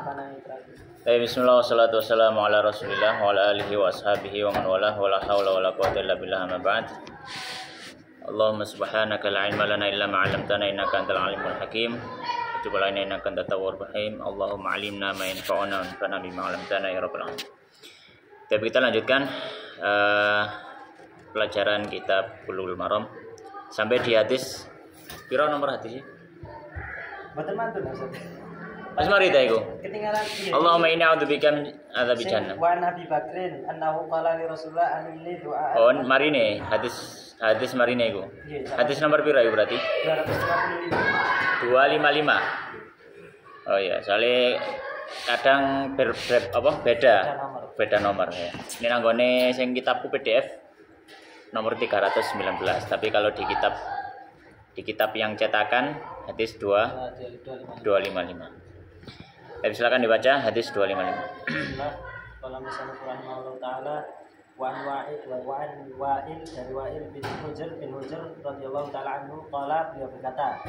Bismillah wassalatu wassalamu ala Rasulillah wa ala alihi wa ashabihi wa man walah wa la haula wa la quwwata illa billah amma ba'd. Allahumma subhanaka la ilma lana illa ma 'allamtana innaka antal alimul hakim. Tub alaina innaka antat tawwabur rahim. Allahumma 'allimna ma yanfa'una wa anfa'na bima 'allamtana ya rabbal alamin. Tapi kita lanjutkan pelajaran kitab Bulughul Maram sampai di hadis piro nomor hadis sih? Mboten mantun Ustaz. Mas mari ta iku. Ketinggalan iya. Allahumma inni a'udzubika min adzabil jahannam. Wa Nabi Bakrin annahu qala li Rasulullah anni du'a. Oh, mari nih hadis mari nih iku. Hadis nomor piro iku berarti? 255. 255. Oh iya, soalnya kadang beda nomor ya. Ini nanggone sing kitabku PDF nomor 319. Tapi kalau di kitab yang cetakan hadis 255. Baik, silakan dibaca hadis 255. Kalau misalnya rahimahullah taala wa an wa'il dari Wa'il bin Hujr radhiyallahu taala anhu qala, beliau berkata,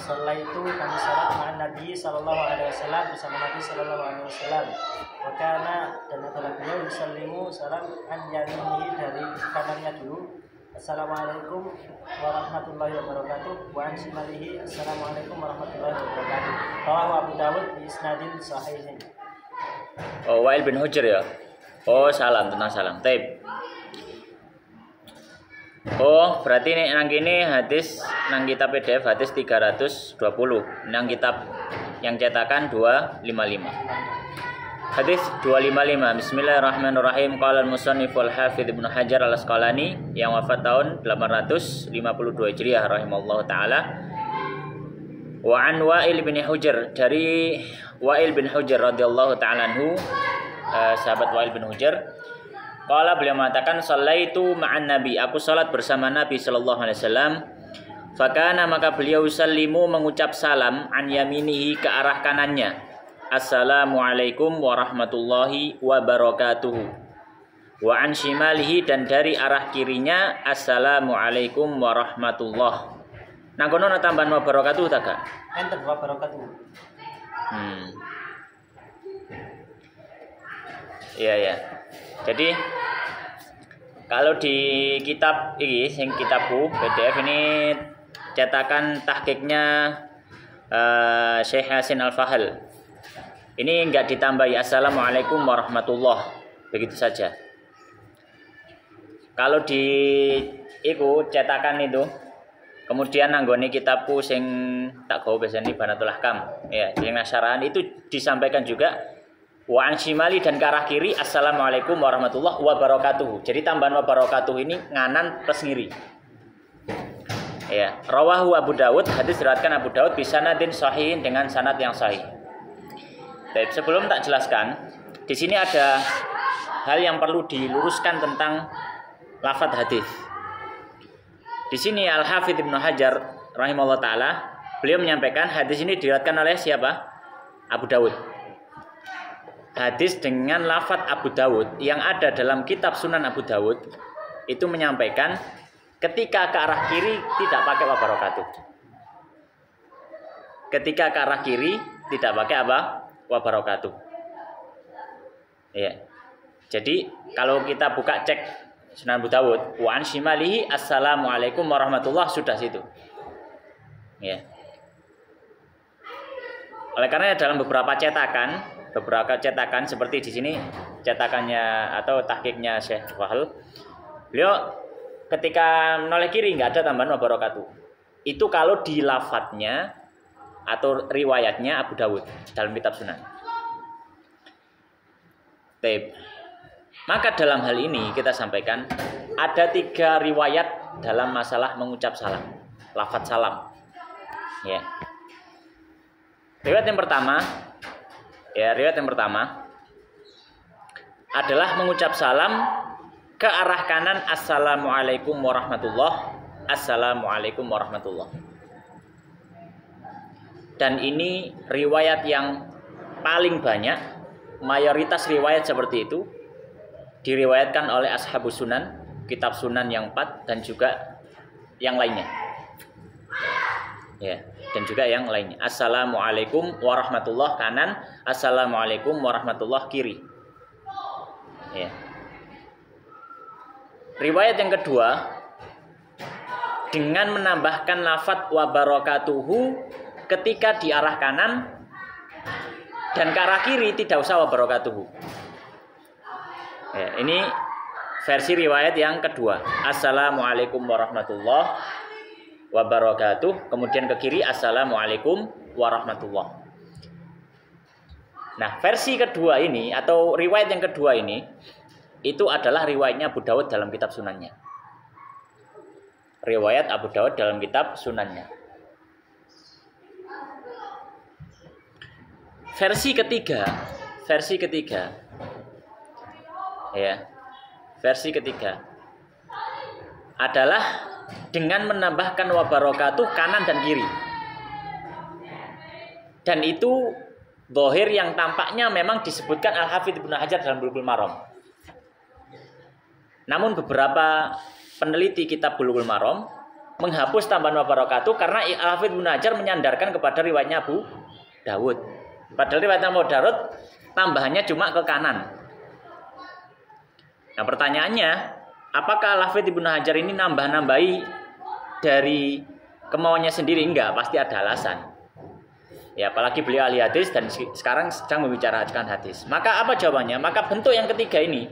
"Shallaitu kami salat ma'an Nabi sallallahu alaihi wasallam bersama Nabi sallallahu alaihi wasallam. Wa kana dan adalah beliau yusallimu salam an yaminihi dari kanannya dulu. Assalamualaikum warahmatullahi wabarakatuh. Wa an shimalihi assalamualaikum warahmatullahi wabarakatuh. Rawahu Abu Dawud bi isnadin sahihin." Oh, Wa'il bin Hujr ya. Oh, salam tentang salam. Taib. Oh, berarti ini nang kene hadis nang kitab PDF hadis 320. Nang kitab yang cetakan 255. Hadis 255. Bismillahirrahmanirrahim. Qala al-musannif wal hafidz Ibnu Hajar al-Asqalani yang wafat tahun 852 Hijriah rahimallahu taala. Wa an Wa'il bin Hujr, dari Wa'il bin Hujr radhiyallahu taala anhu, sahabat Wa'il bin Hujr. Qala, beliau mengatakan, "Shallaitu ma'an Nabi." Aku salat bersama Nabi sallallahu alaihi wasallam. Fakana, maka beliau sallimu mengucap salam an yaminihi ke arah kanannya. Assalamualaikum warahmatullahi wabarakatuh. Wa an shimalihi, dan dari arah kirinya assalamualaikum warahmatullah. Nah kono ana tambahan wabarakatuh ta gak? Enten wabarakatuh. Iya ya. Jadi kalau di kitab ini, sing kitabku PDF ini cetakan tahqiqnya Syekh Hasin Al-Fahal. Ini enggak ditambahi assalamualaikum warahmatullah, begitu saja. Kalau di cetakan itu, kemudian nanggone kitabku sing tak gawe biasanya Banatul Ahkam, ya, yang nasyarahan itu disampaikan juga wa an shimali, dan ke arah kiri assalamualaikum warahmatullah wabarakatuh. Jadi tambahan wabarakatuh ini nganan plus ngiri. Ya, rawahu Abu Dawud, hadis diriwayatkan Abu Dawud bi sanadin sahihin, dengan sanad yang sahih. Baik, sebelum tak jelaskan, di sini ada hal yang perlu diluruskan tentang lafadz hadis. Di sini Al-Hafidz Ibnu Hajar rahimahullah taala, beliau menyampaikan hadis ini diriwayatkan oleh siapa? Abu Dawud. Hadis dengan lafadz Abu Dawud yang ada dalam kitab Sunan Abu Dawud itu menyampaikan ketika ke arah kiri tidak pakai wabarakatuh. Ketika ke arah kiri tidak pakai apa? Wabarakatuh. Ya. Jadi kalau kita buka cek Sunan Abu Dawud, wa an shimalihi assalamualaikum warahmatullah, sudah situ. Ya. Oleh karena dalam beberapa cetakan seperti di sini cetakannya atau tahqiqnya Syekh Fahal, beliau ketika menoleh kiri nggak ada tambahan wabarakatuh. Itu kalau di lafadznya atau riwayatnya Abu Dawud dalam kitab Sunan. Taib. Maka dalam hal ini kita sampaikan ada 3 riwayat dalam masalah mengucap salam, lafadz salam. Ya. Riwayat yang pertama adalah mengucap salam ke arah kanan assalamualaikum warahmatullah, assalamualaikum warahmatullah. Dan ini riwayat yang paling banyak, mayoritas riwayat seperti itu diriwayatkan oleh Ashabus Sunan, kitab Sunan yang 4 dan juga yang lainnya. Ya. dan juga yang lainnya. Assalamualaikum warahmatullah kanan, assalamualaikum warahmatullah kiri. Ya. Riwayat yang kedua dengan menambahkan lafadz wa barakatuhu ketika di arah kanan dan ke arah kiri tidak usah wa barakatuhu. Ya, ini versi riwayat yang kedua. Assalamualaikum warahmatullah wabarakatuh, kemudian ke kiri assalamualaikum warahmatullah. Nah, versi kedua ini atau riwayat yang kedua ini itu adalah riwayatnya Abu Dawud dalam kitab sunannya. Riwayat Abu Dawud dalam kitab sunannya. Versi ketiga ya. Versi ketiga adalah dengan menambahkan wa barakatuh kanan dan kiri. Dan itu zahir yang tampaknya memang disebutkan Al-Hafidz Ibnu Hajar dalam Bulughul Maram. Namun beberapa peneliti kitab Bulughul Maram menghapus tambahan wa barakatuh karena Al-Hafidz Ibnu Hajar menyandarkan kepada riwayatnya Abu Dawud. Padahal riwayatnya Abu Dawud tambahannya cuma ke kanan. Nah, pertanyaannya, apakah Al-Hafidz Ibnu Hajar ini nambah-nambahi dari kemauannya sendiri? Enggak, pasti ada alasan. Ya, apalagi beliau ahli hadis dan sekarang sedang membicarakan hadis. Maka apa jawabannya? Maka bentuk yang ketiga ini,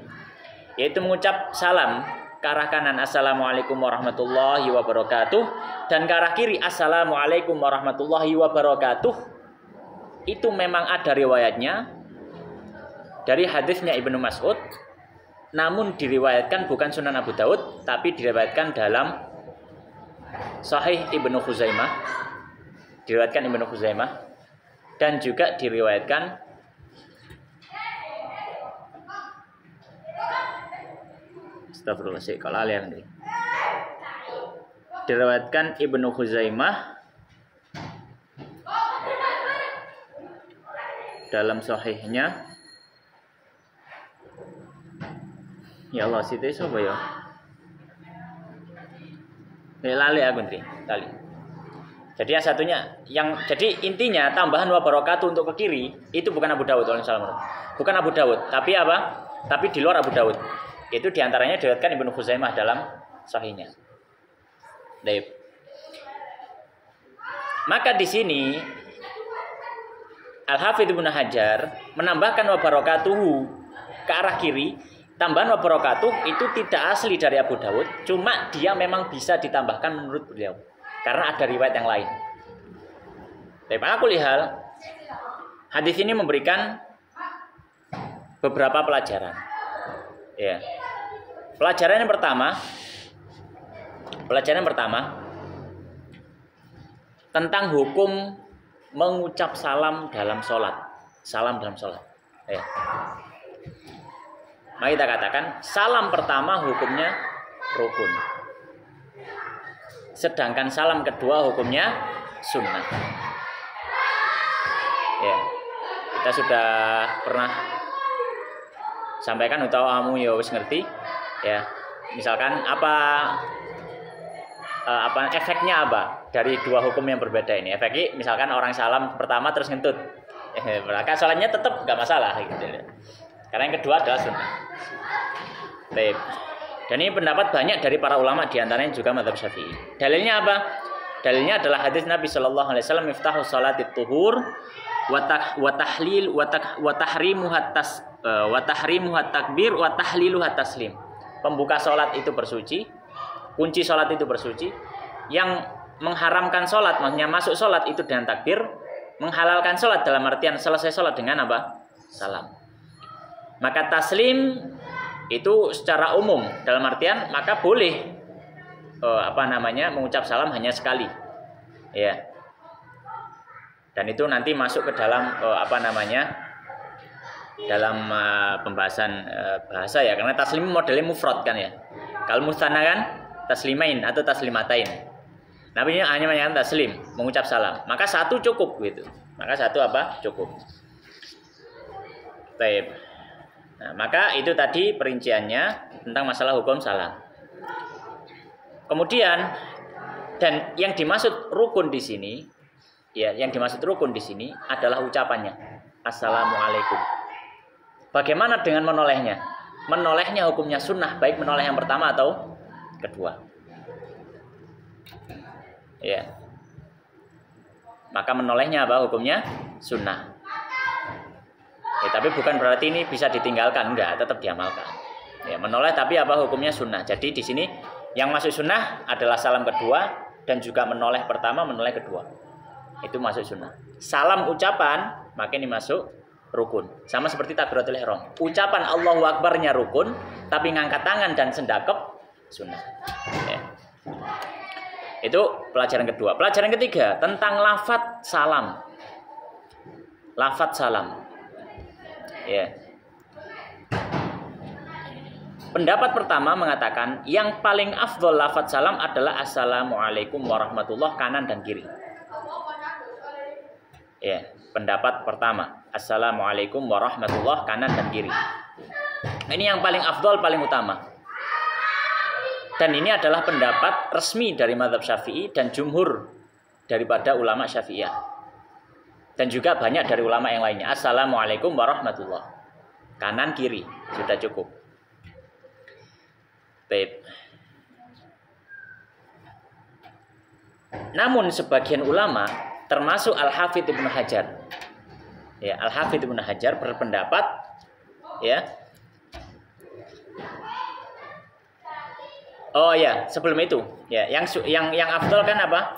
yaitu mengucap salam ke arah kanan assalamualaikum warahmatullahi wabarakatuh dan ke arah kiri assalamualaikum warahmatullahi wabarakatuh, itu memang ada riwayatnya dari hadisnya Ibnu Mas'ud. Namun diriwayatkan bukan Sunan Abu Daud, tapi diriwayatkan dalam Sahih Ibnu Khuzaimah. Diriwayatkan Ibnu Khuzaimah dan juga diriwayatkan Astagfirullahaladzim, kalau alian nih. Diriwayatkan Ibnu Khuzaimah dalam sahihnya. Ya Allah, situ sapa ya? Lali aku nih, tali. Jadi yang satunya, jadi intinya tambahan wa barakatuh untuk ke kiri itu bukan Abu Dawud, bukan Abu Dawud, tapi apa? Tapi di luar Abu Dawud. Itu diantaranya diriwayatkan Ibnu Khuzaimah dalam sahihnya. Baik. Maka di sini Al-Hafidz Ibnu Hajar menambahkan wa barakatuhu ke arah kiri. Tambahan wa barakatuh itu tidak asli dari Abu Dawud, cuma dia memang bisa ditambahkan menurut beliau karena ada riwayat yang lain. Tapi aku lihat hadis ini memberikan beberapa pelajaran. Ya. Pelajaran yang pertama tentang hukum mengucap salam dalam sholat. Salam dalam sholat. Ya. Mari kita katakan salam pertama hukumnya rukun. Sedangkan salam kedua hukumnya sunnah. Ya, kita sudah pernah sampaikan utawa kamu ya wis ngerti. Ya, misalkan apa efeknya apa dari dua hukum yang berbeda ini? Efeknya misalkan orang salam pertama terus ngentut. Maka salatnya tetap nggak masalah gitu. Karena yang kedua adalah sunnah. Baik. Dan ini pendapat banyak dari para ulama, diantaranya juga mazhab Syafi'i. Dalilnya apa? Dalilnya adalah hadis Nabi Shallallahu Alaihi Wasallam, "Miftahu sholatit tuhur, wa tahlil wa tahrimu takbir, wa tahlilu taslim." Pembuka sholat itu bersuci, kunci sholat itu bersuci. Yang mengharamkan sholat, maksudnya masuk sholat itu dengan takbir, menghalalkan sholat dalam artian selesai sholat dengan apa? Salam. Maka taslim itu secara umum dalam artian maka boleh mengucap salam hanya sekali, ya. Dan itu nanti masuk ke dalam dalam pembahasan bahasa ya, karena taslim modelnya mufrad kan ya. Kalau mustana kan taslimain atau taslimatain. Nabi hanya menyatakan taslim, mengucap salam. Maka satu cukup gitu. Maka satu cukup. Baik. Nah, maka itu tadi perinciannya tentang masalah hukum salam. Kemudian dan yang dimaksud rukun di sini Ya, yang dimaksud rukun di sini adalah ucapannya. Assalamualaikum. Bagaimana dengan menolehnya? Menolehnya hukumnya sunnah, baik menoleh yang pertama atau kedua. Ya. Maka menolehnya apa hukumnya? Sunnah. Ya, tapi bukan berarti ini bisa ditinggalkan, enggak, tetap diamalkan. Ya, menoleh tapi apa hukumnya sunnah. Jadi di sini yang masuk sunnah adalah salam kedua dan juga menoleh pertama, menoleh kedua. Itu masuk sunnah. Salam ucapan, maka ini masuk rukun. Sama seperti takbiratul ihram. Ucapan Allahu Akbar-nya rukun, tapi ngangkat tangan dan sendakep sunnah. Ya. Itu pelajaran kedua. Pelajaran ketiga tentang lafadz salam. Lafadz salam. Ya. Pendapat pertama mengatakan yang paling afdol lafadz salam adalah assalamualaikum warahmatullahi kanan dan kiri. Ya, pendapat pertama, assalamualaikum warahmatullahi kanan dan kiri. Ini yang paling afdol, paling utama. Dan ini adalah pendapat resmi dari mazhab Syafi'i dan jumhur daripada ulama Syafi'iyah. Dan juga banyak dari ulama yang lainnya. Assalamualaikum warahmatullahi. Kanan kiri sudah cukup. Baik. Namun sebagian ulama termasuk Al-Hafidz Ibnu Hajar. Ya, Al-Hafidz Ibnu Hajar berpendapat ya. Oh ya, sebelum itu, ya, yang afdal kan apa?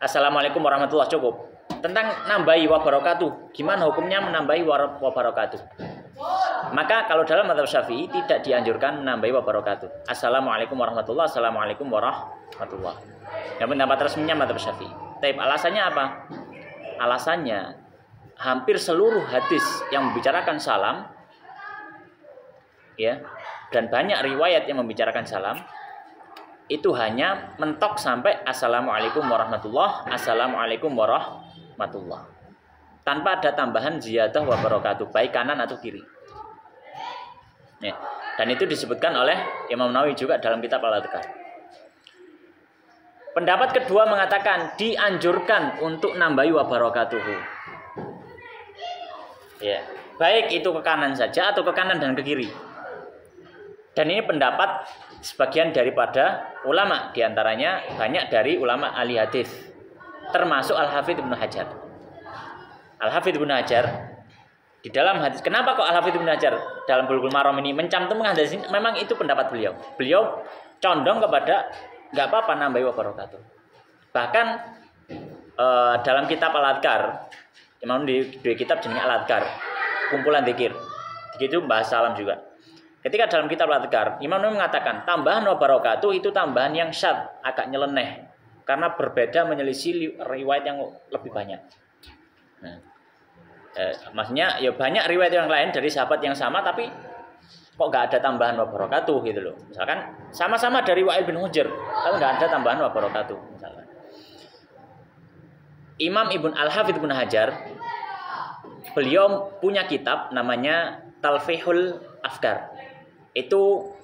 Assalamualaikum warahmatullahi cukup. Tentang nambahi wabarakatuh, gimana hukumnya menambahi wabarakatuh? Maka kalau dalam mazhab Syafi'i tidak dianjurkan menambahi wabarakatuh. Assalamualaikum warahmatullahi, assalamualaikum warahmatullahi. Yang pendapat resminya mazhab Syafi'i. Tapi alasannya apa? Alasannya hampir seluruh hadis yang membicarakan salam, ya, dan banyak riwayat yang membicarakan salam itu hanya mentok sampai assalamualaikum warahmatullahi, assalamualaikum warahmatullahi, tanpa ada tambahan ziyadah wa barakatuh baik kanan atau kiri. Ya. Dan itu disebutkan oleh Imam Nawawi juga dalam kitab Al-Adhkar. Pendapat kedua mengatakan dianjurkan untuk nambahi wa barakatuhu. Ya, baik itu ke kanan saja atau ke kanan dan ke kiri. Dan ini pendapat sebagian daripada ulama, diantaranya banyak dari ulama ahli hadis, termasuk Al-Hafidz Ibnu Hajar. Al-Hafidz Ibnu Hajar di dalam hadis, kenapa kok Al-Hafidz Ibnu Hajar dalam Bulughul Maram ini mencantumkan hadis ini? Memang itu pendapat beliau. Beliau condong kepada nggak apa-apa nambahi wa barakatuh. Bahkan dalam kitab Al-Adhkar, Imam di kitab jenis Al-Adhkar, kumpulan zikir, begitu bahas salam juga. Ketika dalam kitab Al-Adhkar, Imam Nawawi mengatakan tambahan wa barakatuh itu tambahan yang syadz, agak nyeleneh, karena berbeda menyelisih riwayat yang lebih banyak. Nah, maksudnya ya banyak riwayat yang lain dari sahabat yang sama, tapi kok nggak ada tambahan wa barakatuh gitu loh. Misalkan sama-sama dari Wa'il bin Hujr, tapi nggak ada tambahan wa barakatuh misalkan. Imam Ibn Al-Hafidz Ibnu Hajar, beliau punya kitab namanya Talfihul Afkar. Itu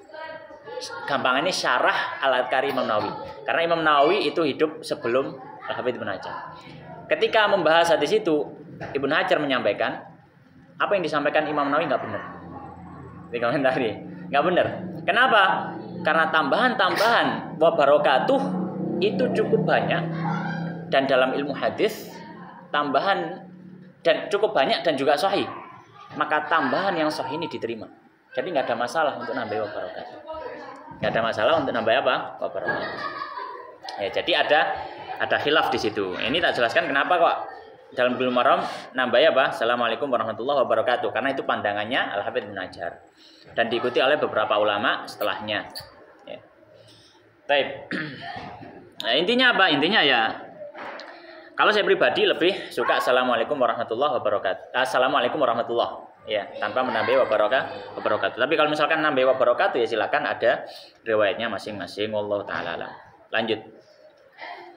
gampangannya syarah Al-Adhkar Imam Nawawi. Karena Imam Nawawi itu hidup sebelum Al-Hafidz Ibnu Hajar. Ketika membahas hadis itu, Ibnu Hajar menyampaikan apa yang disampaikan Imam Nawawi nggak benar. Di komentari nggak benar. Kenapa? Karena tambahan-tambahan wa barakatuh itu cukup banyak, dan dalam ilmu hadis tambahan dan cukup banyak dan juga sahih. Maka tambahan yang sahih ini diterima. Jadi nggak ada masalah untuk nambah wa barakatuh. Nggak ada masalah untuk nambah apa? Wa barakatuh. Ya, jadi ada khilaf di situ. Ini tak jelaskan kenapa kok dalam Bulughul Maram nambah apa? Assalamualaikum warahmatullahi wabarakatuh. Karena itu pandangannya Al-Hafidz Ibnu Hajar dan diikuti oleh beberapa ulama setelahnya. Ya. Baik. Nah, intinya apa? Intinya ya, kalau saya pribadi lebih suka assalamualaikum warahmatullahi wabarakatuh. Assalamualaikum warahmatullahi, ya, tanpa menambah wabarakatuh. Tapi kalau misalkan nambah wabarakatuh ya silakan, ada riwayatnya masing-masing. Wallahu taala alam. Lanjut.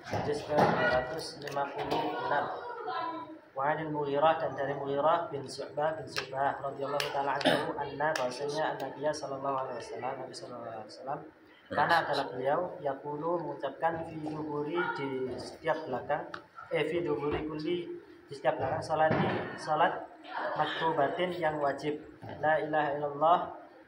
Hadis ke-256. Wa 'anil Mughirah, dan dari Mughirah bin Syu'bah radhiyallahu taala anhu bahwasanya Nabi sallallahu alaihi wasallam karena adalah beliau yaqulu mengucapkan fi duburi, di setiap belakang fi duburi kulli di setiap belakang salat maktubatin yang wajib. La ilaha illallah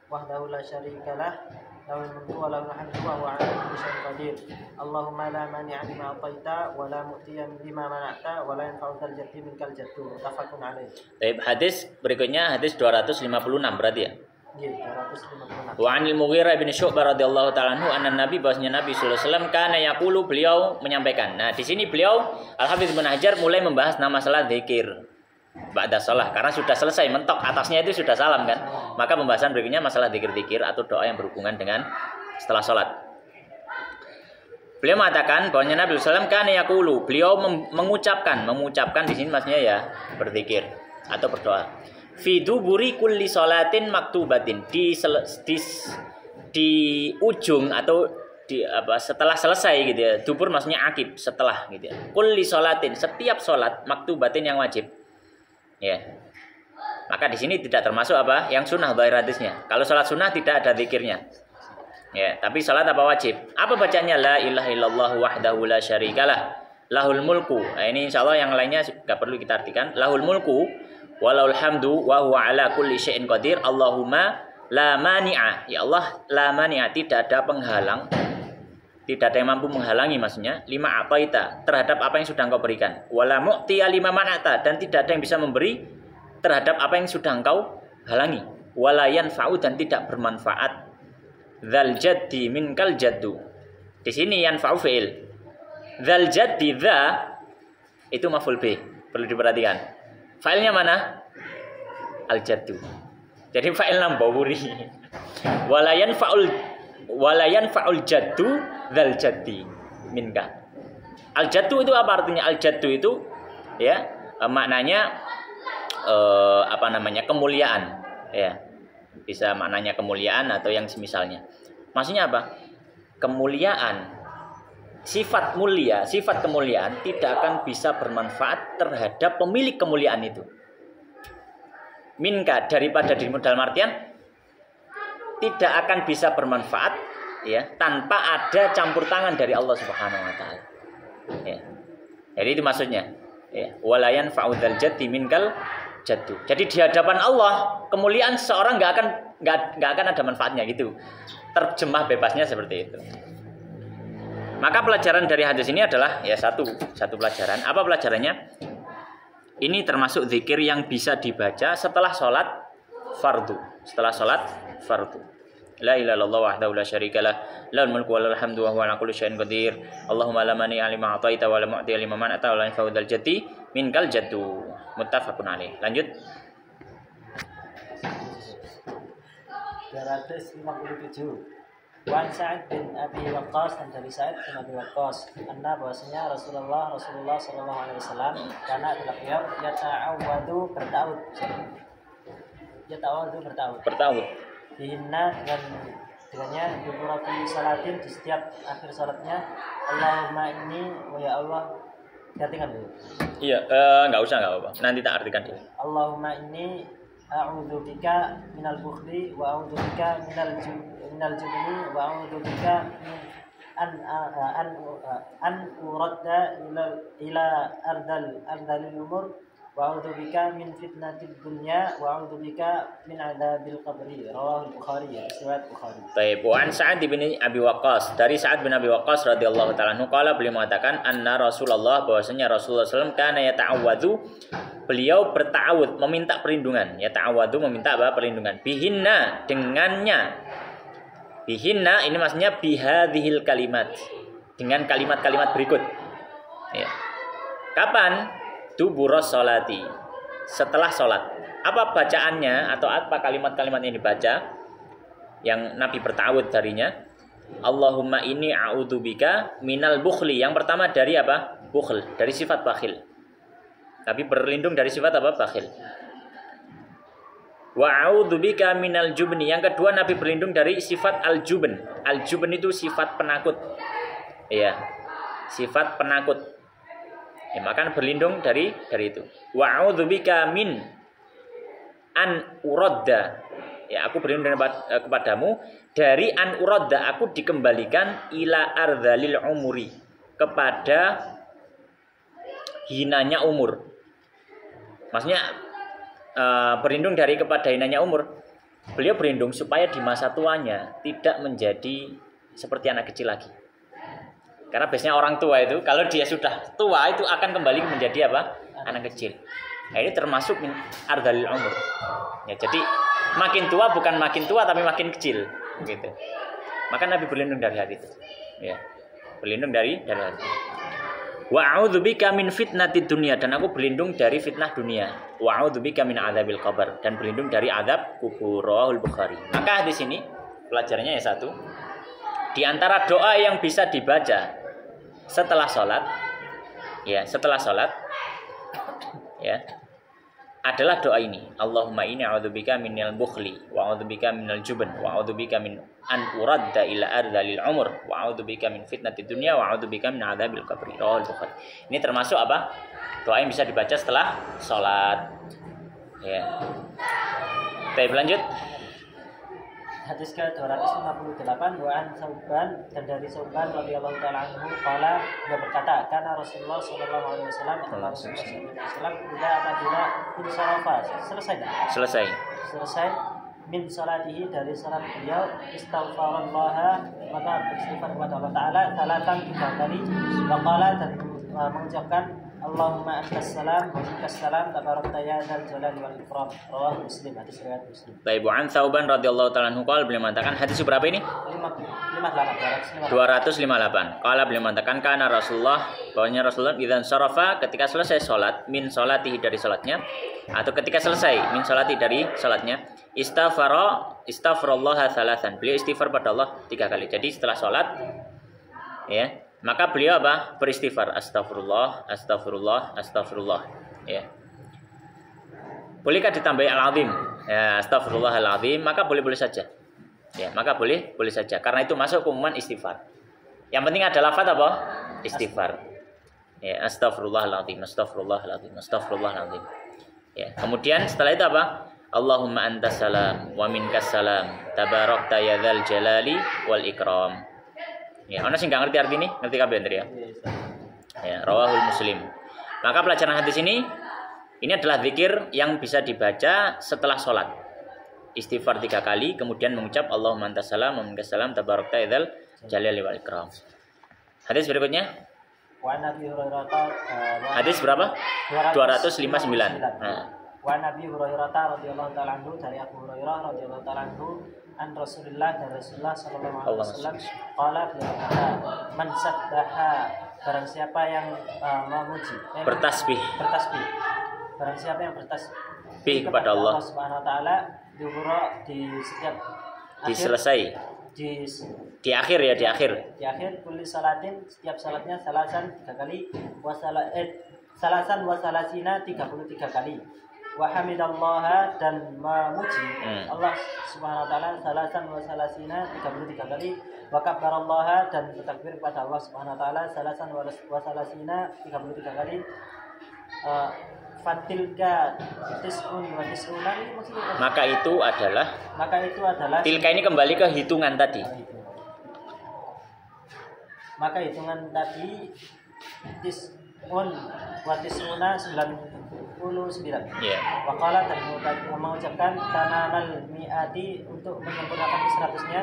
wahdahu la syarikalah lahul mulku wa lahul hamdu wa huwa 'ala kulli syai'in qadir. Allahumma la mani'a lima ataita wa la mu'tiya lima mana'ta wa la yanfa'u dzal jaddi minkal jaddu. Muttafaqun alaih. Baik, hadis berikutnya hadis 256 berarti ya. Nggih, 256. Wa 'anil Mughirah bin Syu'bah radhiyallahu ta'ala anhu anna Nabi bahwasanya Nabi sallallahu alaihi wasallam kana yaqulu, beliau menyampaikan. Nah, di sini beliau Al-Hafidz Ibnu Hajar mulai membahas nama salat zikir ba'da shalah karena sudah selesai mentok atasnya itu sudah salam kan. Maka pembahasan berikutnya masalah zikir-zikir atau doa yang berhubungan dengan setelah salat. Beliau mengatakan bahwasanya Nabi sallallahu alaihi wasallam kana yaqulu, beliau mengucapkan di sini maksudnya ya berzikir atau berdoa. Fi duburi kulli salatin maktubatin, di ujung atau di setelah selesai gitu ya. Dubur maksudnya akib, setelah gitu ya. Kulli salatin, setiap salat maktubatin yang wajib. Ya. Maka di sini tidak termasuk yang sunnah zahir hadisnya. Kalau salat sunnah tidak ada zikirnya. Ya, tapi salat wajib? Apa bacanya? La ilaha illallah wahdahu la syarikalah lahul mulku. Nah, ini insyaallah yang lainnya enggak perlu kita artikan. Lahul mulku walaul hamdu wa huwa ala kulli syai'in qadir. Allahumma la mani'a. Ya Allah, la mani'a, tidak ada penghalang. Tidak ada yang mampu menghalangi maksudnya. Lima ataita, terhadap apa yang sudah engkau berikan. Wala mu'tiya lima mana'ta, dan tidak ada yang bisa memberi terhadap apa yang sudah engkau halangi. Wala yanfa'u, dan tidak bermanfaat. Dzal jaddi minkal jaddu. Di sini yanfa'u fi'il. Dzal jaddi, dza itu maf'ul bih. Perlu diperhatikan. Failnya mana? Al-jaddu. Jadi fa'il nambawuri. Walayan fa'ul jaddu dzal jaddi minka. Al-jaddu itu apa artinya? Al-jaddu itu ya maknanya kemuliaan ya. Bisa maknanya kemuliaan atau yang semisalnya. Maksudnya apa? Kemuliaan, sifat mulia, sifat kemuliaan tidak akan bisa bermanfaat terhadap pemilik kemuliaan itu. Minka, daripada dirimu, dalam artian tidak akan bisa bermanfaat ya tanpa ada campur tangan dari Allah Subhanahu wa taala. Ya. Jadi itu maksudnya. Ya, walayan fa'udzal jaddi minkal jaddu. Jadi di hadapan Allah kemuliaan seseorang enggak akan ada manfaatnya gitu. Terjemah bebasnya seperti itu. Maka pelajaran dari hadis ini adalah ya satu pelajaran. Apa pelajarannya? Ini termasuk zikir yang bisa dibaca setelah sholat fardu. Setelah sholat fardu. La ilaha illallah wahdahu la syarikalah lahul mulku wa lahul hamdu wa huwa 'ala kulli syai'in qadir. Allahumma la mani'a lima ataita wa la mu'tiya lima mana'ta wa la yanfa'u dzal jaddi minkal jaddu. Muttafaqun alaih. Lanjut. 257. Wan Sa'id bin Abi Waqqas, dan dari Sa'id bin Abi Waqqas, anna bahwasanya Rasulullah sallallahu alaihi wasallam karena adalah beliau yata'awwadu bertawud dihinna dengannya di salatin, di setiap akhir salatnya. Allahumma inni, wa ya Allah, artikan dulu. Iya, enggak apa-apa. Nanti tak artikan dulu. Allahumma inni a'udzubika minal bukhli wa a'udzubika minal jubni wa a'udzubika min an uradda ila ardalil umur wa a'udzubika min fitnatid dunya wa a'udzubika min adzabil qabri. Rawahul Bukhari, riwayat Bukhari. Baik, wa an Sa'ad bin Abi Waqqas, dari Sa'ad bin Abi Waqqas radhiyallahu ta'ala anhu qala, beliau mengatakan anna Rasulullah, bahwasanya Rasulullah sallallahu alaihi wasallam kana yata'awwadzu, beliau berta'awud, meminta perlindungan. Yata'awwadzu, meminta perlindungan. Bihinna, dengannya. Bihinna ini maksudnya bihadhil kalimat, dengan kalimat-kalimat berikut. Ya. Kapan? Duburos sholati, setelah sholat. Apa bacaannya atau apa kalimat-kalimat yang dibaca yang Nabi bertawud darinya? Allahumma inni a'udzubika minal bukhli. Yang pertama dari apa? Bukhl, dari sifat bakhil. Nabi berlindung dari sifat apa? Bakhil. Wa a'udzubika minal jubni. Yang kedua Nabi berlindung dari sifat al-jubn. Al-jubn itu sifat penakut. Iya. Sifat penakut. Ya, maka berlindung dari itu. Wa a'udzubika min an uradda. Ya, aku berlindung kepadamu dari an uradda, aku dikembalikan ila ardhalil umuri, kepada hinanya umur. Maksudnya berlindung dari kepada hinanya umur. Beliau berlindung supaya di masa tuanya tidak menjadi seperti anak kecil lagi. Karena biasanya orang tua itu kalau dia sudah tua itu akan kembali menjadi apa? Anak kecil. Nah, ini termasuk ardalil umur. Ya, jadi makin tua bukan makin tua tapi makin kecil, gitu. Maka Nabi berlindung dari hal itu. Ya. Berlindung dari hal itu. Wa a'udzubika min fitnatid dunya, dan aku berlindung dari fitnah dunia. Wa a'udzubika min adzabil qabr, dan berlindung dari azab kubur. Rawahul Bukhari. Maka di sini pelajarannya ya satu. Di antara doa yang bisa dibaca setelah sholat, ya, adalah doa ini. Allahumma inni a'udzubika minal bukhli wa a'udzubika minal jubn wa a'udzubika min an uradda ila ardalil umur wa a'udzubika min fitnatid dunya wa a'udzubika min adzabil qabri. Rawahul Bukhari. Ini termasuk apa? Doa yang bisa dibaca setelah salat. Ya. Baik, lanjut. Hadis ke-258 Wa'an Sauban, dan dari Sauban radhiyallahu ta'ala anhu qala, dia berkata, kana Rasulullah sallallahu alaihi wasallam tidak apabila insarafa, selesai min salatihi, dari salat beliau, istaghfarallah, maka beristighfar kepada Allah Ta'ala salatan 3 kali, wa qala, dan mengucapkan Allahumma antas salam wa minkas salam tabarakta ya dzal jalali wal ikram. Rawahu Muslim, hadis riwayat Muslim. Baik, An Sauban radhiyallahu ta'ala anhu qala, beliau mengatakan, hadis berapa ini? 258. Qala, beliau mengatakan, kana Rasulullah, bahwasanya Rasulullah idzan sarafa, ketika selesai salat, min salatihi, dari salatnya, atau ketika selesai min salati, dari salatnya, istaghfarallah thalathan, beliau istighfar pada Allah 3 kali. Jadi setelah salat, ya, maka beliau apa? Beristighfar, astagfirullah, astagfirullah, astagfirullah. Ya. Bolehkah ditambahi al-azim? Ya, astagfirullahalazim, maka boleh-boleh saja. Ya, maka boleh saja. Karena itu masuk keumuman istighfar. Yang penting ada lafaz apa? Istighfar. Ya, astagfirullahalazim, astagfirullahalazim, astagfirullahalazim. Ya. Kemudian setelah itu apa? Allahumma antas salam wa minkas salam, tabarakta ya dzal jalali wal ikram. Ya, ana sing gak ngerti arti ini? Ngerti kabeh ya? Ya, rawahul Muslim. Maka pelajaran hadis ini adalah zikir yang bisa dibaca setelah sholat. Istighfar 3 kali, kemudian mengucap Allahumma antas salam wa minkas salam, tabarakta ya dzal jalali wal ikram. Hadis berikutnya. Hadis berapa? 259. Nah. Wa Nabi Hurairah radhiyallahu ta'ala anhu, dari Abu Hurairah radhiyallahu ta'ala anhu, an Rasulillah, dari Rasulullah sallallahu alaihi wasallam, qala, beliau berkata, man sabbaha, barang siapa yang memuji, bertasbih, barang siapa yang bertasbih kepada Allah Subhanahu wa taala, di setiap selesai, di akhir ya, di akhir kulli salatin, setiap salatnya salasan 3 kali, salasan wa salasina 33 kali, wa hamidallaha, dan memuji Allah Subhanahu wa taala salasan wa salasina 33 kali, wa kabbarallaha, dan bertakbir kepada Allah Subhanahu wa taala salasan wa salasina 33 kali. Fatilka tis'un wa tis'una, maka itu adalah tilka ini kembali ke hitungan tadi. Maka hitungan tadi tis'un wa tis'una 99. Yeah. Waqala, dan mengucapkan tamamal mi'ati, untuk menyempurnakan ke 100-nya.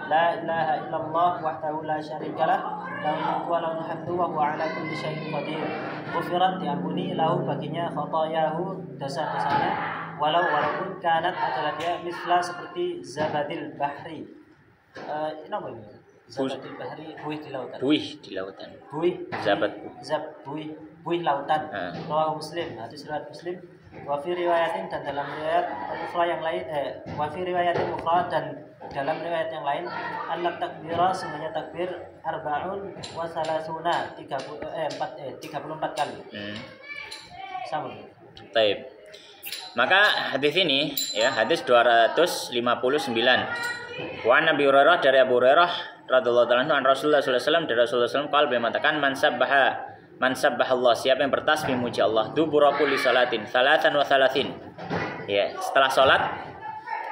La ilaha illallah wahdahu la syarikalah, lahu mulku wa lahul hamdu wa huwa ala kulli syai'in qadir. Ghufirat, diampuni, lahu, baginya, khotoyahu, dosa-dosanya, walaupun kanat, adalah dia, misla, seperti zabadil bahri. Ini apa ini? Zabadil bahri, buih di lautan. Buih lautan. Rawahu Muslim, hadis riwayat Muslim. Wa fi riwayatin, dan dalam riwayat ukhra yang lain, wa fi riwayatin ukhra, dan dalam riwayat yang lain, annat takbira, semuanya takbir, arba'un wa salasuna, 34 kali. Sama. Baik. Maka hadis ini, ya, hadis 259. Wa Nabi Hurairah, dari Abu Hurairah radhiyallahu ta'ala anhu, an Rasulullah sallallahu alaihi wasallam, dari Rasulullah sallallahu alaihi wasallam, beliau mengatakan, man sabbahallah, siapa yang bertasbih muji Allah, dubura kulli salatin salatan wa salatin. Ya, setelah salat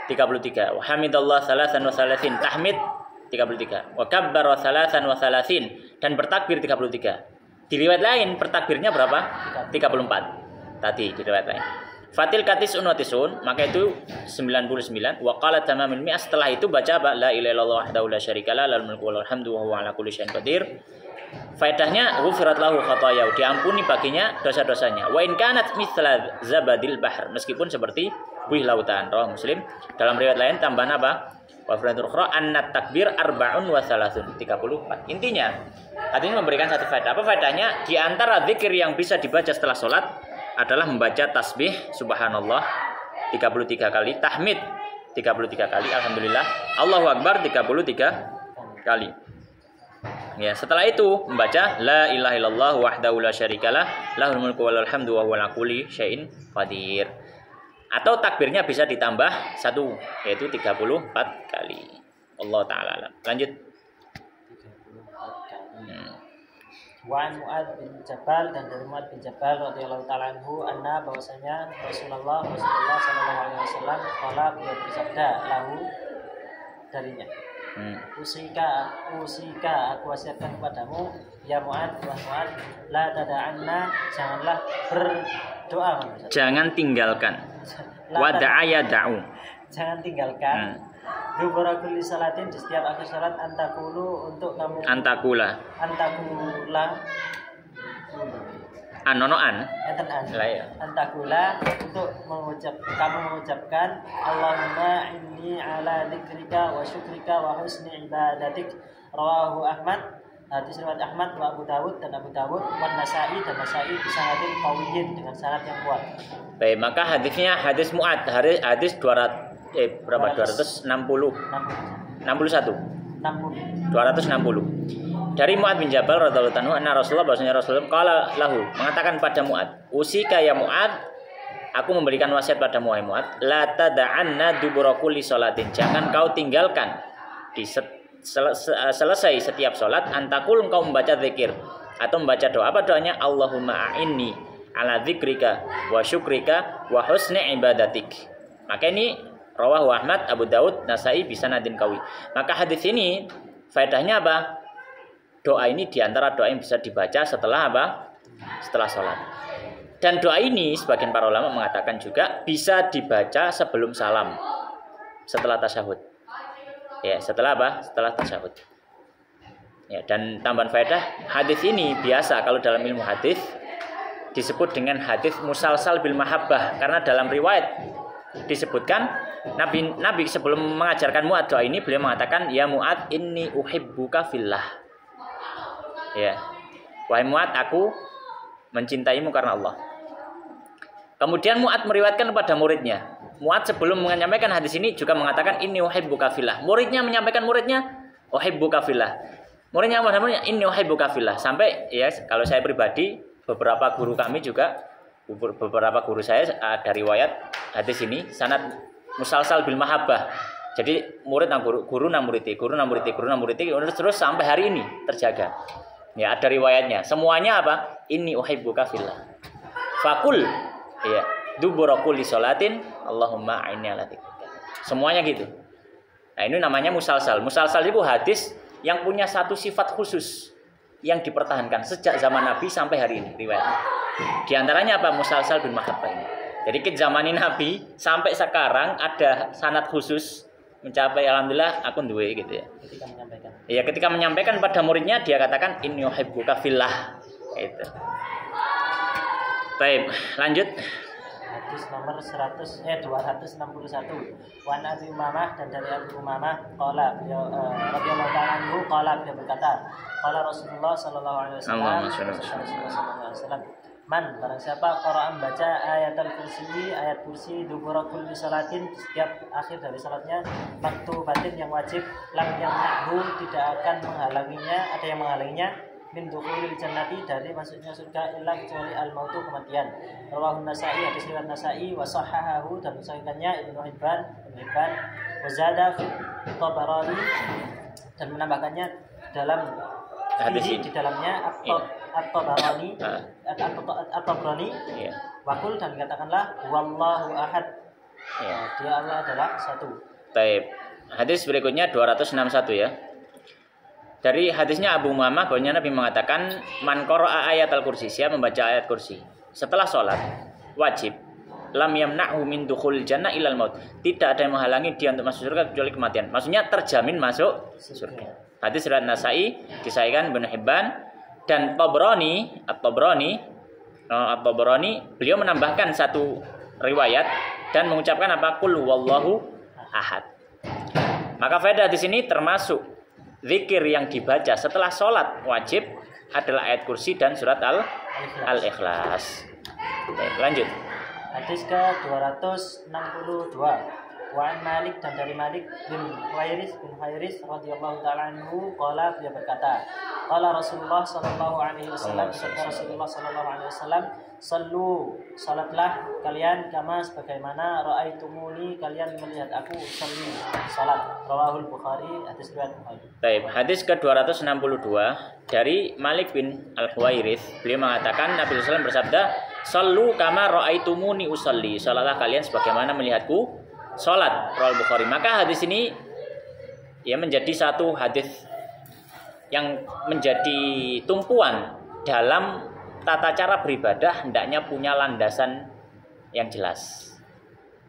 33. Wa hamidallah salatan wa salatin, tahmid 33. Wa kabbara salatan wa salatin, dan bertakbir 33. Di riwayat lain pertakbirnya berapa? 34. Tadi di riwayat lain. Fatil katis unotisun, maka itu 99. Wa qala tamamul mi'ah, setelah itu baca apa? La ilaha illallah wahdahu la syarikalah lahul mulku wa lahul hamdu wa huwa ala kulli syai'in qadir. Faedahnya ghufirat lahu khatayau, diampuni baginya dosa-dosanya. Wa in kanat mithla zabadil bahr, meskipun seperti buih lautan. Rawah Muslim. Dalam riwayat lain tambahan apa? Wa firatul ukhra annat takbir arba'un wa thalathun, 34. Intinya hadis ini memberikan satu faedah. Apa faedahnya? Di antara zikir yang bisa dibaca setelah sholat adalah membaca tasbih subhanallah 33 kali, tahmid 33 kali, alhamdulillah, Allahu akbar 33 kali. Ya, setelah itu membaca la ilaha illallah wahdahu la syarikalah lahul mulku wa lahul hamdu wa huwa ala kulli syai'in qadir. Atau takbirnya bisa ditambah 1, yaitu 34 kali. Allah taala alam. Lanjut. Wan Mu'ad bin Jabal, dan dari Mu'ad bin Jabal radhiyallahu ta'ala anhu anna, bahwasanya Rasulullah sallallahu alaihi wasallam qala, beliau bersabda lahu darinya. Usika aku wasiatkan kepadamu ya Mu'ad, wahai Mu'ad, la tada'anna, janganlah berdoa, jangan tinggalkan. Wada'a yada'u, jangan tinggalkan. Dubura kulli salatin, di setiap akhir salat, antakulu, untuk kamu antakula anonoan antakula, untuk kamu mengucapkan Allahumma inni ala dzikrika wa syukrika wa husni ibadatik. Rawahu Ahmad, hadis riwayat Ahmad wa Abu Dawud dan Abu Dawud, wa Nasa'i dan Nasa'i bisanadin qawiyyin, dengan sanad yang kuat. Baik, maka hadisnya hadis Mu'ad, hadis 260 dari Mu'ad bin Jabal radhiyallahu anhu anna Rasulullah, bahwasanya Rasulullah qala lahu, mengatakan pada Mu'ad, usika ya Mu'ad, aku memberikan wasiat pada Mu'ad, la tada'anna dubura kulli salatin, jangan kau tinggalkan di selesai setiap salat, antakul engkau membaca zikir atau membaca doa. Apa doanya? Allahumma a'inni ala dzikrika wa syukrika wa husni ibadatik. Maka ini rawahu Ahmad, Abu Dawud, Nasa'i bisanadin qawi. Maka hadis ini faedahnya apa? Doa ini diantara doa yang bisa dibaca setelah apa? Setelah sholat. Dan doa ini sebagian para ulama mengatakan juga bisa dibaca sebelum salam, setelah tasyahud. Ya, setelah apa? Setelah tasyahud. Ya, dan tambahan faedah, hadis ini biasa kalau dalam ilmu hadis disebut dengan hadis musalsal bil mahabbah, karena dalam riwayat disebutkan Nabi sebelum mengajarkan Mu'ad doa ini, beliau mengatakan ya Mu'ad inni uhibbuka fillah. Ya, wahai Mu'ad, aku mencintaimu karena Allah. Kemudian Mu'ad meriwayatkan kepada muridnya. Mu'ad sebelum menyampaikan hadis ini juga mengatakan inni uhibbuka fillah. Muridnya menyampaikan muridnya uhibbuka fillah. Muridnya inni uhibbuka fillah. Sampai ya, kalau saya pribadi, beberapa guru kami juga, beberapa guru saya ada riwayat hadis ini sanad musalsal bil mahabbah. Jadi murid nang guru nang murid, terus sampai hari ini terjaga. Ya, ada riwayatnya. Semuanya apa? Inni uhibbuka fillah. Fakul, ya, dubura kulli salatin Allahumma a'inni ala dzikrika. Semuanya gitu. Nah, ini namanya musalsal. Musalsal itu hadis yang punya satu sifat khusus yang dipertahankan sejak zaman Nabi sampai hari ini riwayatnya. Di antaranya apa? Musalsal bin mahabbah ini. Jadi ke zaman Nabi sampai sekarang ada sanad khusus mencapai alhamdulillah aku duwe gitu ya. Ketika menyampaikan pada muridnya dia katakan inni uhibbuka fillah. Itu. Baik, lanjut. Hadis nomor 261. Wan Abi Umamah, dan dari Abi Umamah qala, beliau radhiyallahu ta'ala anhu qala, beliau berkata, qala Rasulullah sallallahu alaihi wasallam, man, barang siapa qara'an baca ayatul kursi, ayat kursi dubura kulli salatin, setiap akhir dari salatnya, maktubatin, yang wajib, lam yamna'hu, tidak akan menghalanginya, ada yang menghalanginya, min dukhulil jannati, dari masuknya surga, illa kecuali al-mautu, kematian. Rawahu Nasa'i, hadis riwayat Nasa'i, wa sahahahu, dan mensahihkannya Ibnu Hibban, wa zada fi Tabarani, dan menambahkannya dalam hadis ini, di dalamnya At-Tabarani, wakul, dan katakanlah wallahu ahad. Dia Allah adalah satu. Baik. Hadis berikutnya 261 ya. Dari hadisnya Abu Umamah bahwasanya Nabi mengatakan man qara'a ayatal kursi, siapa membaca ayat kursi setelah sholat wajib lam yamna'hu min dukhul jannah ilal maut. Tidak ada yang menghalangi dia untuk masuk surga kecuali kematian. Maksudnya terjamin masuk surga. Hadis riwayat Nasa'i, disahihkan Ibnu Hibban dan Tabrani, At-Tabrani beliau menambahkan satu riwayat dan mengucapkan apa? Qul huwallahu ahad. Maka faedah di sini termasuk zikir yang dibaca setelah sholat wajib adalah ayat kursi dan surat Al-Ikhlas. Baik, lanjut. Hadis ke 262. Wa'an Malik dan dari Malik bin Huwairis radhiyallahu ta'ala anhu qala, dia berkata, qala Rasulullah sallallahu alaihi wasallam, Rasulullah sallallahu alaihi wasallam, sallu, salatlah kalian kama sebagaimana raaitumuni, kalian melihat aku salli, salat. Rawahul Bukhari, hadis riwayat Bukhari. Baik, hadis ke-262 dari Malik bin Al-Huwairis, beliau mengatakan Nabi sallallahu alaihi wasallam bersabda, sallu kama raaitumuni usalli, salatlah kalian sebagaimana melihatku salat. Rawahul Bukhari. Maka hadis ini ya menjadi satu hadis yang menjadi tumpuan dalam tata cara beribadah, hendaknya punya landasan yang jelas.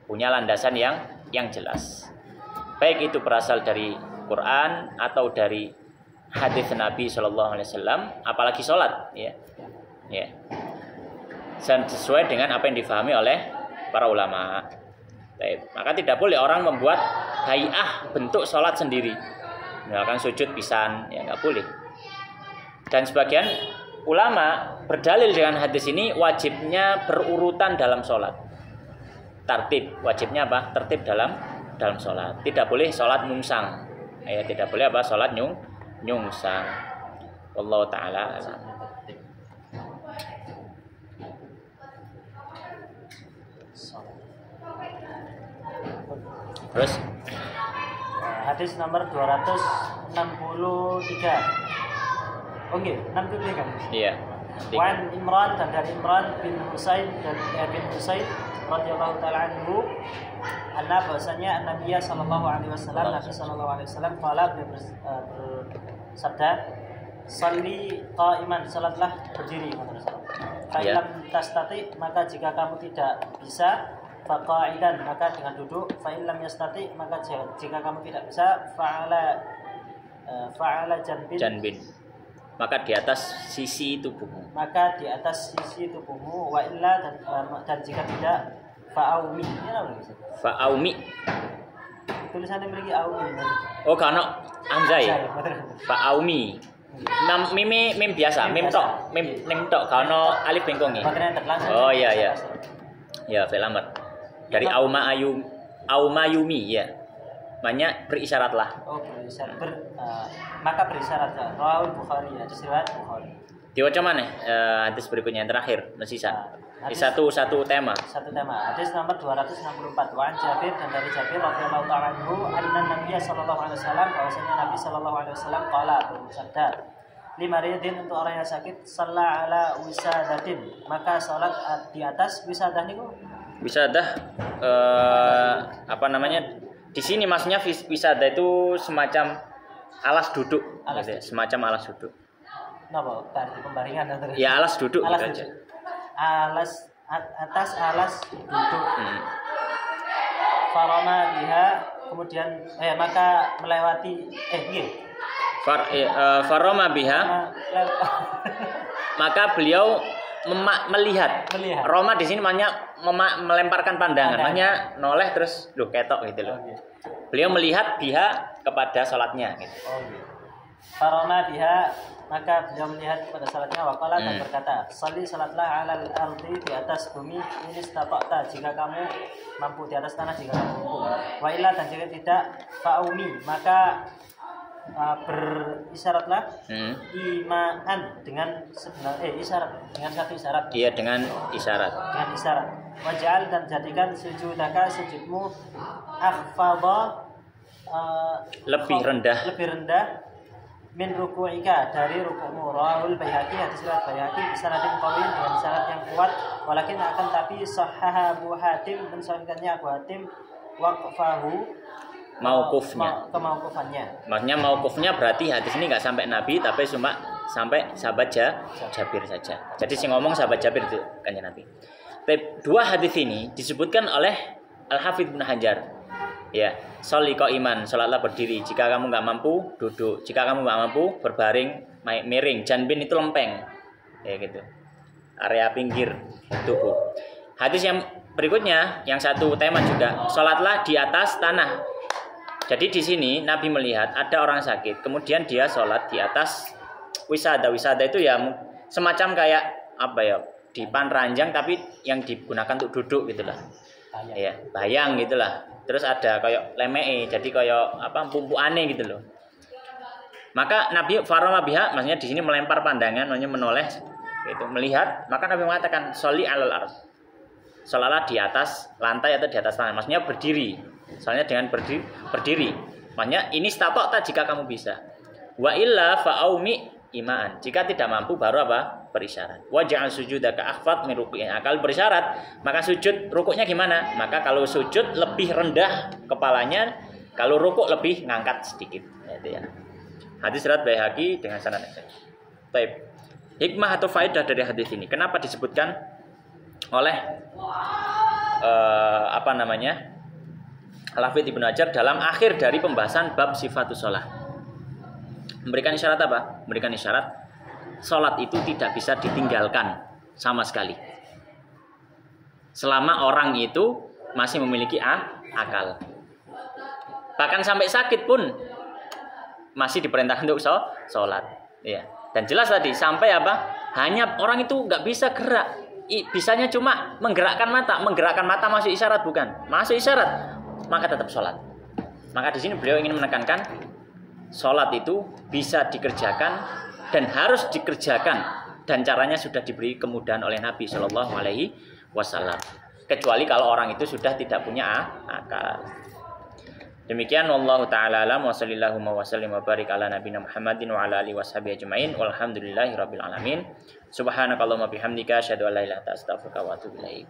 Punya landasan yang jelas. Baik itu berasal dari Quran atau dari hadis Nabi Shallallahu Alaihi Wasallam, apalagi sholat, ya. Dan sesuai dengan apa yang difahami oleh para ulama. Baik. Maka tidak boleh orang membuat hay'ah bentuk sholat sendiri. Misalkan sujud pisan, ya nggak boleh. Dan sebagian ulama berdalil dengan hadis ini wajibnya berurutan dalam sholat. Tartib, wajibnya apa? Tertib dalam sholat. Tidak boleh sholat nyungsang. Ya, tidak boleh apa? Sholat nyungsang. Wallahu ta'ala alam. Terus hadis nomor 263. Oke, 63 kan? Iya. Wan Imran dan dari Imran bin Husain dan bin Husain radhiyallahu taala anhu, anna bahwasanya Nabi sallallahu alaihi wasallam, Nabi sallallahu alaihi wasallam qala, bersabda, salli qa'iman, salatlah berdiri. Fa illam tastati, maka jika kamu tidak bisa, faqa'idan, maka dengan duduk. Fa illam yastati, maka jika kamu tidak bisa, fa'ala janbin, maka di atas sisi tubuhmu. Maka di atas sisi tubuhmu. Wa illa, dan jika tidak, fa'aumi. Fa'aumi. Tulisannya memiliki aumi. Oh, karena hamzah ya. Fa'aumi. Mim biasa, mim tok, karena alif bengkong ya. Oh iya. Ya, fi'il amr. Dari aumayumi ya. Banyak berisyaratlah. Oh, berisyarat. Maka berisyarat. Rawahul Bukhari, hadis riwayat Bukhari. Diwaca mana? Hadis berikutnya yang terakhir, sisa. Satu tema. Hadis nomor 264. Wa an Jabir dan dari Jabir radhiyallahu ta'ala anhu, anna Nabi sallallahu alaihi wasallam, bahwasanya Nabi sallallahu alaihi wasallam qala, bersabda, limaridin, untuk orang yang sakit, shalla ala wisadatin, maka salat di atas wisadah niku. Wisadah apa namanya? Di sini maksudnya wisadah itu semacam alas duduk, semacam alas duduk. Napa? Tadi pembaringan atau? Ya, alas duduk gitu aja. Atas alas duduk. Farama biha, kemudian maka melewati farama biha. Maka beliau melihat. Roma di sini maknanya melemparkan pandangan, maknanya noleh terus ketok gitu loh. Beliau melihat biha kepada salatnya gitu. Farama biha, maka beliau melihat kepada salatnya, waqala, dan berkata, salli, salatlah alal ardi, di atas bumi, ini istata'ta, jika kamu mampu, di atas tanah jika kamu mampu. Wa illa, dan jika tidak, fa'umi, maka berisyaratlah imaan dengan satu isyarat. Iya, dengan isyarat. Waj'al, dan jadikan sujudaka, sujudmu, akhfadha, lebih rendah min ruku'ika, dari rukukmu. Rawahul Baihaqi, hadis riwayat Baihaqi, bisanadin qawiyyin, dengan syarat yang kuat. Walakin akan tapi sahhaha Abu Hatim, mensahihkannya Abu Hatim, waqfahu, mauqufnya. Kemauqufannya. Maksudnya mauqufnya berarti hadis ini nggak sampai Nabi tapi cuma sampai sahabat Jabir saja. Jadi si ngomong sahabat Jabir itu Kanjeng Nabi. Dua hadis ini disebutkan oleh Al-Hafidz Ibnu Hajar. Ya, sholli qa'iman, salatlah berdiri. Jika kamu nggak mampu, duduk. Jika kamu nggak mampu, berbaring, miring. Janbin itu lempeng. Ya gitu. Area pinggir tubuh. Hadis yang berikutnya, yang satu tema juga, salatlah di atas tanah. Jadi di sini Nabi melihat ada orang sakit, kemudian dia sholat di atas wisada. Wisada itu ya semacam kayak apa ya, dipan ranjang tapi yang digunakan untuk duduk gitulah. Ya, bayang gitulah. Terus ada kayak lemee, jadi kayak apa pumpuane gitu loh. Maka Nabi farama biha, maksudnya di sini melempar pandangan, maksudnya menoleh, itu melihat. Maka Nabi mengatakan sholli alal ard. Sholatlah di atas lantai atau di atas tanah, maksudnya berdiri. Soalnya dengan berdiri. Makanya ini statokta jika kamu bisa. Wa illa fa'aumi imaan. Jika tidak mampu baru apa? Berisyarat. Wa ja'al sujudaka akhfad min ruku'in. Kalau berisyarat, maka sujud rukuknya gimana? Maka kalau sujud lebih rendah kepalanya, kalau rukuk lebih ngangkat sedikit. Itu ya. Hadis riwayat Baihaqi dengan sanad yang sahih. Baik. Hikmah atau faedah dari hadis ini. Kenapa disebutkan oleh Al-Hafidz Ibnu Hajar dalam akhir dari pembahasan bab sifatus shalah. Memberikan isyarat apa? Memberikan isyarat salat itu tidak bisa ditinggalkan sama sekali. Selama orang itu masih memiliki akal. Bahkan sampai sakit pun masih diperintahkan untuk salat. Ya. Dan jelas tadi sampai apa? Hanya orang itu nggak bisa gerak. Bisanya cuma menggerakkan mata masuk isyarat bukan? Masuk isyarat. Maka tetap sholat. Maka di sini beliau ingin menekankan sholat itu bisa dikerjakan dan harus dikerjakan dan caranya sudah diberi kemudahan oleh Nabi Shallallahu Alaihi Wasallam. Kecuali kalau orang itu sudah tidak punya akal. Demikian wallahu taala alam wa sallallahu wa sallim wa barik ala nabiyina Muhammadin wa ala alihi washabihi ajmain walhamdulillahirabbil alamin. Subhanakallahumma bihamdika asyhadu an la ilaha illa anta astaghfiruka wa atubu ilaik.